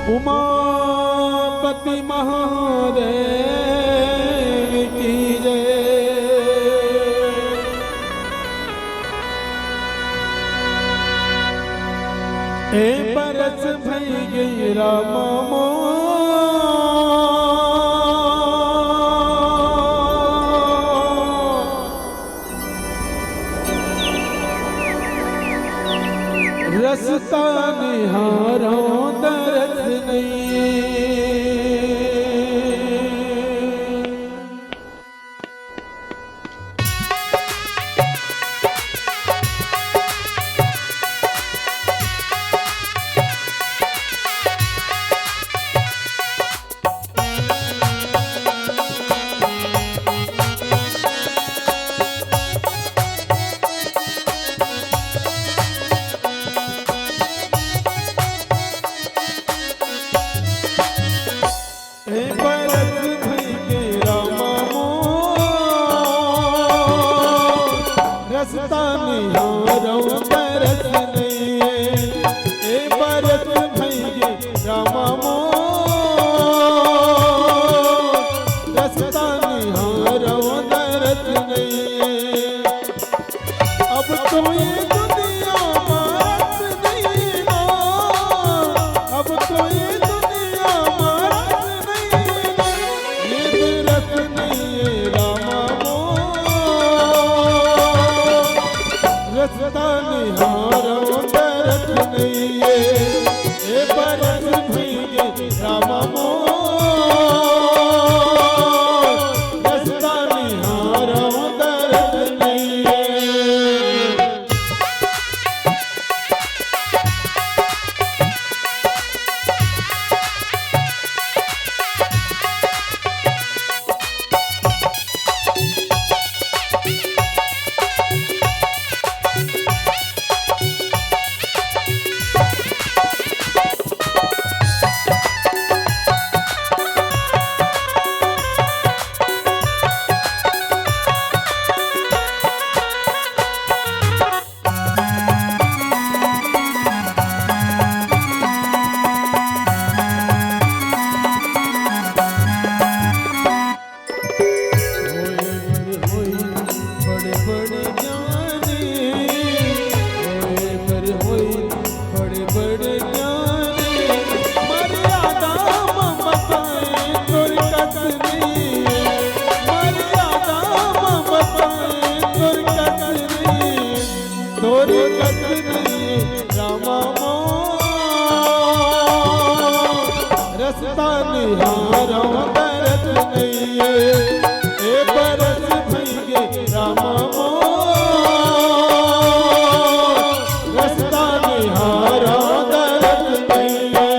उमापति महादेव की जय। ए बरस भई गई रामा रसता निहारो दरस नहीं। रसता निहारो तरस नहीं। ए बरस भई रामा रसता निहारो तरस नहीं। अब तो ये दुनिया मारत नहीं ना, अब तो ये दुनिया मारत नहीं ना। ये रस नहीं है रामा रसता निहारो दरस नहीं है। ए बरस भई रामा रसता निहारो दरस नहीं है। रसता निहारो दरस नहीं है। ए बरस भई रामा रसता निहारो दरस नहीं है।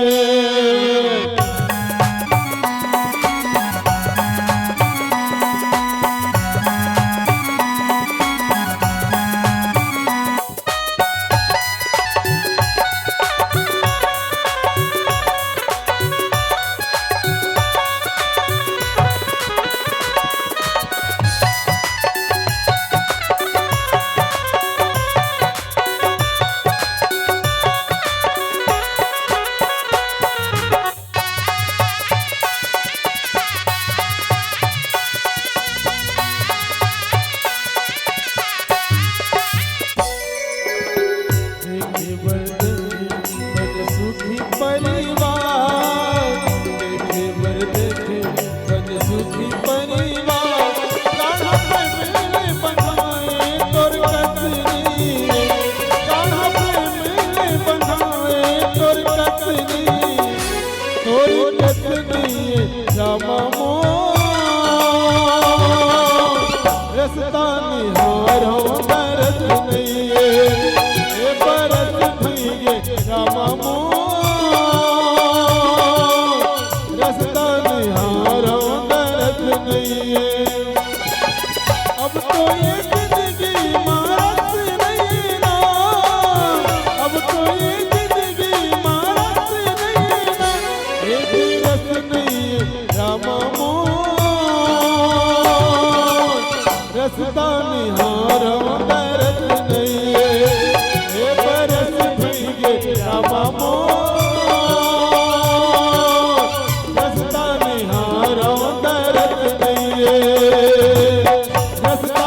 रसता निहारो दरस नहीं है। ए बरस भई रामा रसता निहारो दरस नहीं है। अब तो ये जिंदगी मारत नहीं ना, अब तो ये जिंदगी मारत नहीं ना। ये रस नहीं है रामा रसता निहारो दरस नहीं है। ए बरस भई रामा रस्ता